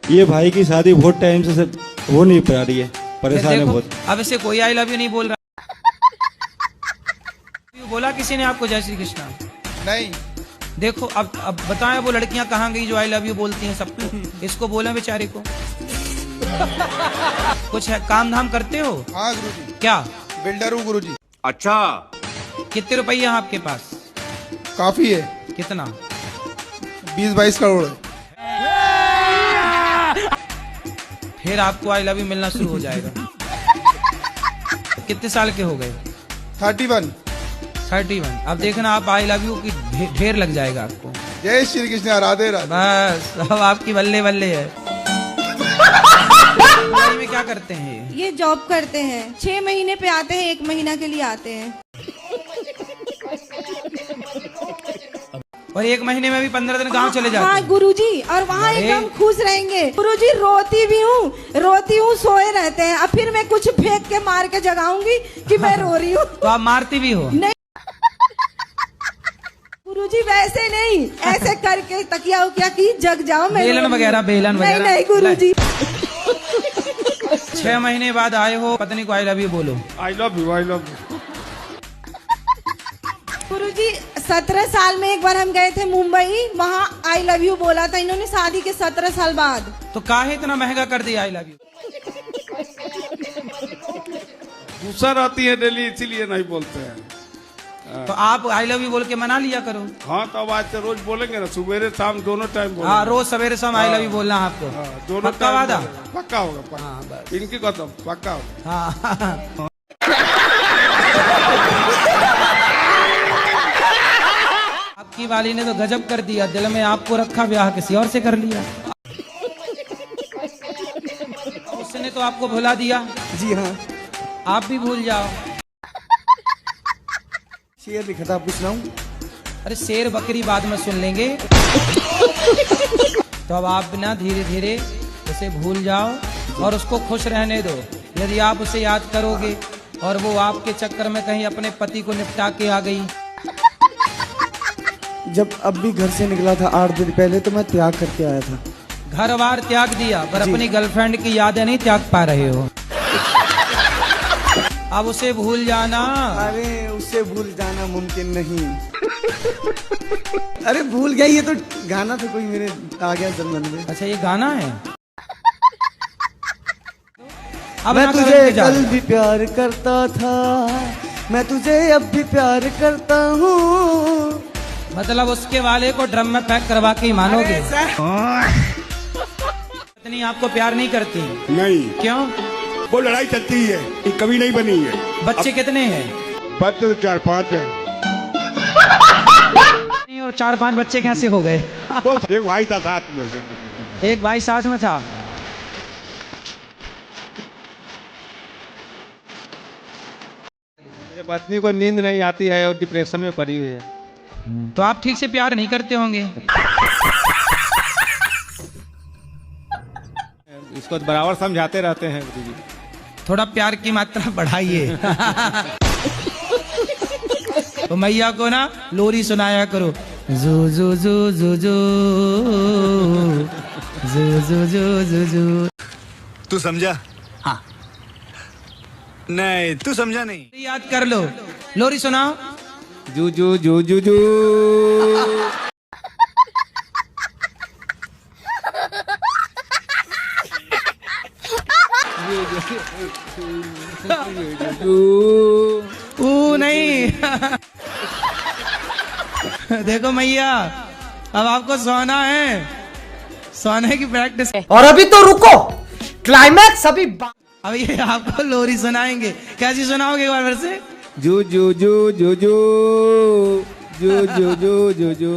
ये भाई की शादी बहुत टाइम से हो नहीं पा रही है, परेशान है बहुत। अब इसे कोई आई लव यू नहीं बोल रहा। बोला किसी ने आपको जय श्री कृष्णा? नहीं। देखो अब बताएं वो लड़कियां कहाँ गई जो आई लव यू बोलती हैं सबको? इसको बोले बेचारे को। कुछ है काम धाम करते हो? हाँ गुरुजी। क्या? बिल्डर हूँ गुरुजी। अच्छा। कितने रुपये हैं आपके पास? काफी है। कितना? 20-22 करोड़ है। फिर आपको आई लव यू मिलना शुरू हो जाएगा। कितने साल के हो गए? 31। 31। अब देखना आप आई लव यू की ढेर लग जाएगा आपको। जय श्री कृष्ण, राधे राधे। बस अब आपकी बल्ले बल्ले है। में क्या करते हैं ये जॉब करते हैं। 6 महीने पे आते हैं, 1 महीना के लिए आते हैं। और 1 महीने में भी 15 दिन गांव चले जाते हैं। हाँ गुरुजी, और वहाँ एकदम खुश रहेंगे। गुरुजी रोती भी हूँ, सोए रहते हैं। अब फिर मैं कुछ फेंक के मार के जगाऊंगी कि मैं रो रही हूँ। तो आप मारती भी हो? नहीं गुरुजी, वैसे नहीं, ऐसे करके तकिया उकिया की जग जाओ। बेलन वगैरह? नहीं गुरुजी। 6 महीने बाद आए हो, पत्नी को आई लव यू बोलो। I love you, I love you. Guruji 17 साल में एक बार हम गए थे मुंबई, वहाँ आई लव यू बोला था इन्होंने शादी के 17 साल बाद। तो काहे इतना महंगा कर दिया आई लव यू? गुस्सा रहती है डेली, इसीलिए नहीं बोलते हैं। तो आप आई लव यू बोल के मना लिया करो। हाँ तो अब आज से रोज बोलेंगे ना, सुबह शाम दोनों टाइम बोलेंगे। हाँ रोज सवेरे शाम आई लव यू बोलना है आपको। दोनों पक्का वादा? पक्का होगा, पक्का। हाँ, बस। इनकी कसम पक्का होगा। हाँ। आपकी वाली ने तो गजब कर दिया, दिल में आपको रखा, ब्याह किसी और से कर लिया। उसने तो आपको भुला दिया। जी हाँ। आप भी भूल जाओ। शेर लिखा था, आपको सुनाऊं? अरे शेर बकरी बाद में सुन लेंगे। तो अब आप ना धीरे धीरे उसे भूल जाओ और उसको खुश रहने दो। यदि आप उसे याद करोगे और वो आपके चक्कर में कहीं अपने पति को निपटा के आ गई। जब अब भी घर से निकला था 8 दिन पहले, तो मैं त्याग करके आया था। घर बार त्याग दिया, पर अपनी गर्लफ्रेंड की यादें नहीं त्याग पा रहे हो। अब उसे भूल जाना। अरे उसे भूल जाना मुमकिन नहीं। अरे भूल गया, ये तो गाना था कोई मेरे आ गया संबंध में। अच्छा ये गाना है? अब मैं ना तुझे करेंगे जा। कल भी प्यार करता था, मैं तुझे अब भी प्यार करता हूँ। मतलब उसके वाले को ड्रम में पैक करवा के ही मानोगे? पत्नी आपको प्यार नहीं करती? नहीं। क्यों? वो लड़ाई चलती है, कभी नहीं बनी है। बच्चे कितने हैं? बच्चे तो 4-5 हैं। और 4-5 बच्चे कैसे हो गए? एक भाई था साथ में। एक भाई साथ में था। मेरे पत्नी को नींद नहीं आती है और डिप्रेशन में पड़ी हुई है। तो आप ठीक से प्यार नहीं करते होंगे। इसको बराबर समझाते रहते हैं गुरुजी। थोड़ा प्यार की मात्रा बढ़ाइए। तो मैया को ना लोरी सुनाया करो। जू जू जू जू जू जू जू जू जू जू। तू समझा? हाँ। नहीं तू समझा नहीं। याद कर लो, लोरी सुनाओ। जू जू जू जू जू। नहीं। देखो मैया, अब आपको सोना है, सोने की प्रैक्टिस। और अभी तो रुको, क्लाइमैक्स अभी। अब ये आपको लोरी सुनाएंगे। कैसी सुनाओगे एक बार फिर से? जू जू जू जू जू जू जू जू जू जू।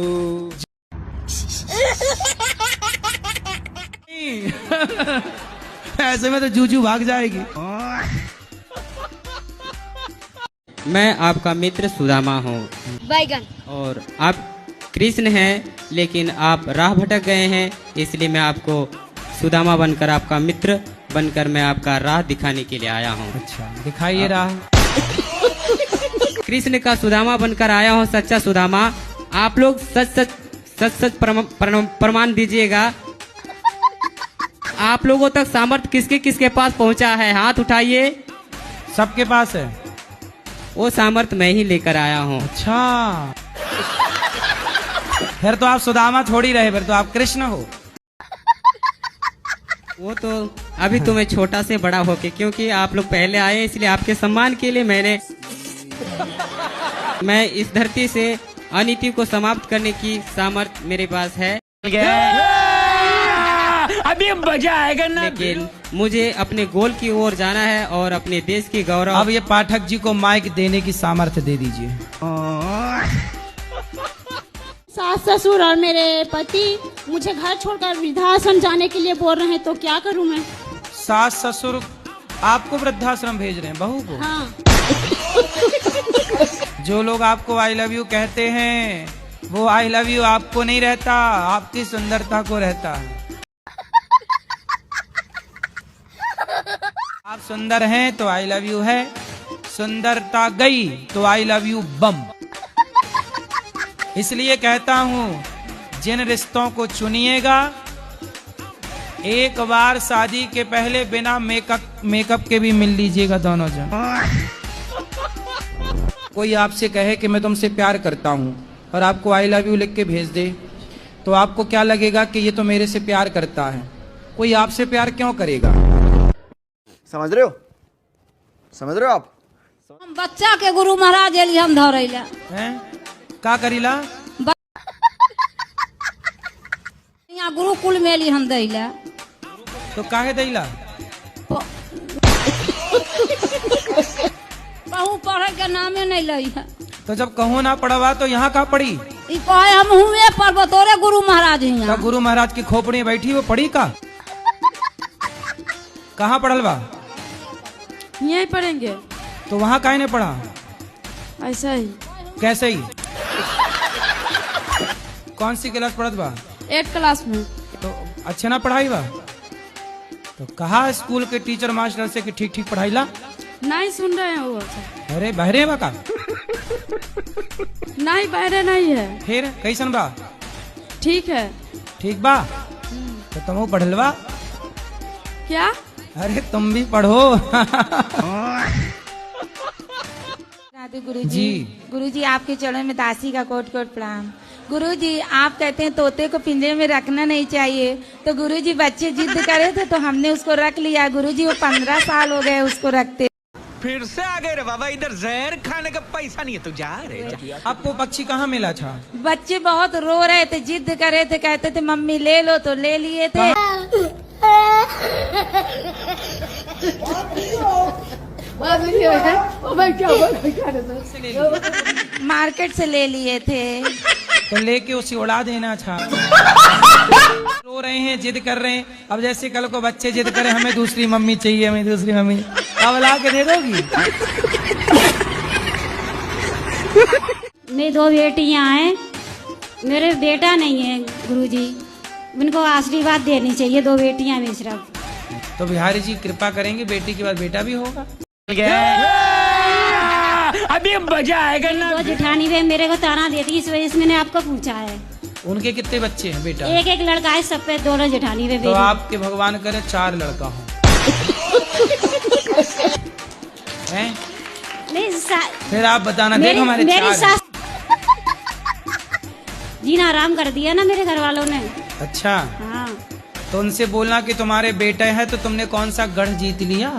ऐसे में तो जूजू भाग जाएगी। मैं आपका मित्र सुदामा हूँ बैगन, और आप कृष्ण हैं, लेकिन आप राह भटक गए हैं, इसलिए मैं आपको सुदामा बनकर, आपका मित्र बनकर मैं आपका राह दिखाने के लिए आया हूँ। अच्छा दिखाइए राह। कृष्ण का सुदामा बनकर आया हूँ, सच्चा सुदामा। आप लोग सच सच प्रमाण दीजिएगा। आप लोगों तक सामर्थ्य किसके किसके पास पहुंचा है? हाथ उठाइए। सबके पास है। वो सामर्थ्य मैं ही लेकर आया हूँ। अच्छा, फिर तो आप सुदामा थोड़ी रहे, फिर तो आप कृष्ण हो। वो तो अभी तो मैं छोटा से बड़ा होके, क्योंकि आप लोग पहले आए इसलिए आपके सम्मान के लिए मैं इस धरती से अनीति को समाप्त करने की सामर्थ्य मेरे पास है। अभी मजा आएगा ना। लेकिन मुझे अपने गोल की ओर जाना है और अपने देश की गौरव। अब ये पाठक जी को माइक देने की सामर्थ्य दे दीजिए। सास ससुर और मेरे पति मुझे घर छोड़कर वृद्धाश्रम जाने के लिए बोल रहे हैं, तो क्या करूं मैं? सास ससुर आपको वृद्धाश्रम भेज रहे हैं, बहू को? हाँ। जो लोग आपको आई लव यू कहते हैं, वो आई लव यू आपको नहीं रहता, आपकी सुंदरता को रहता है। आप सुंदर हैं तो आई लव यू है, सुंदरता गई तो आई लव यू बम। इसलिए कहता हूँ, जिन रिश्तों को चुनिएगा, एक बार शादी के पहले बिना मेकअप के भी मिल लीजिएगा दोनों जन। कोई आपसे कहे कि मैं तुमसे प्यार करता हूँ और आपको आई लव यू लिख के भेज दे, तो आपको क्या लगेगा कि ये तो मेरे से प्यार करता है। कोई आपसे प्यार क्यों करेगा? समझ रहे हो? समझ रहे हो आप? हम बच्चा के गुरु महाराज एली हम धरैला हैं? का करीला? यहाँ गुरुकुल में एली हम दैला। तो काहे दैला? कहूँ पढ़े के नामे नहीं लई है। तो जब कहूँ ना पढ़वा तो यहाँ का पढ़ी? कहे हम हुए पर तोरे गुरु महाराज का गुरु महाराज की खोपड़ी में बैठी वो पढ़ी का? कहाँ पढ़ल बा? यहीं पढ़ेंगे। तो वहाँ काहे ने पढ़ा? ऐसा ही। कैसे ही? कौन सी क्लास पढ़त बा? 8 क्लास में। तो अच्छे ना पढ़ाई बा? तो कहा स्कूल के टीचर मास्टर से कि ठीक ठीक पढ़ाईला? नहीं सुन रहे हैं वो। अरे बहरे बा का? नहीं बहरे नहीं है। फिर कैसन बा? ठीक है। ठीक बा? तो तुम पढ़लवा? क्या? अरे तुम भी पढ़ो। गुरुजी, गुरुजी आपके चरणों में दासी का कोट कोट प्रणाम। गुरुजी, आप कहते हैं तोते को पिंजरे में रखना नहीं चाहिए, तो गुरुजी बच्चे जिद करे थे तो हमने उसको रख लिया। गुरुजी वो 15 साल हो गए उसको रखते। फिर से आ गए रे बाबा, इधर जहर खाने का पैसा नहीं है तो जा रे। आपको पक्षी कहाँ मिला था? बच्चे बहुत रो रहे थे, जिद कर रहे थे, कहते थे मम्मी ले लो, तो ले लिए थे। मार्केट से ले लिए थे। तो लेके उसे उड़ा देना था। रो रहे हैं, जिद कर रहे हैं। अब जैसे कल को बच्चे जिद करें हमें दूसरी मम्मी चाहिए, हमें दूसरी मम्मी, अब ला के दे दोगी? मेरी 2 बेटियां हैं, मेरे बेटा नहीं है गुरुजी, उनको आशीर्वाद देनी चाहिए। 2 बेटियां हैं सिर्फ। तो बिहारी जी कृपा करेंगे, बेटी के बाद बेटा भी होगा। अभी मजा आएगा ना। 2 जेठानी वे मेरे को ताना देती, इस वजह से मैंने आपको पूछा है। उनके कितने बच्चे हैं बेटा? एक लड़का है, सब पे 2 जेठानी वे। तो आपके भगवान करे 4 लड़का हो। फिर आप बताना। देखो हमारे मेरी सास जीना आराम कर दिया ना मेरे घर वालों ने। अच्छा हाँ। तो उनसे बोलना कि तुम्हारे बेटे हैं तो तुमने कौन सा गढ़ जीत लिया।